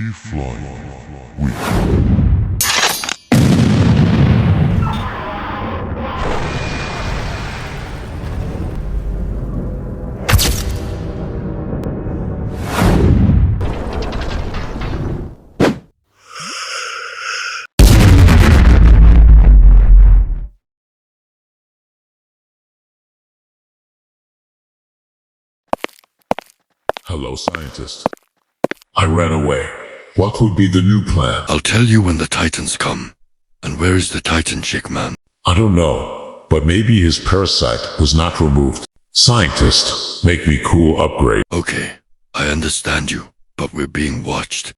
Keep flying with Hello, scientist. I ran away. What would be the new plan? I'll tell you when the Titans come. And where is the Titan chick, man? I don't know, but maybe his parasite was not removed. Scientist, make me cool upgrade. Okay, I understand you, but we're being watched.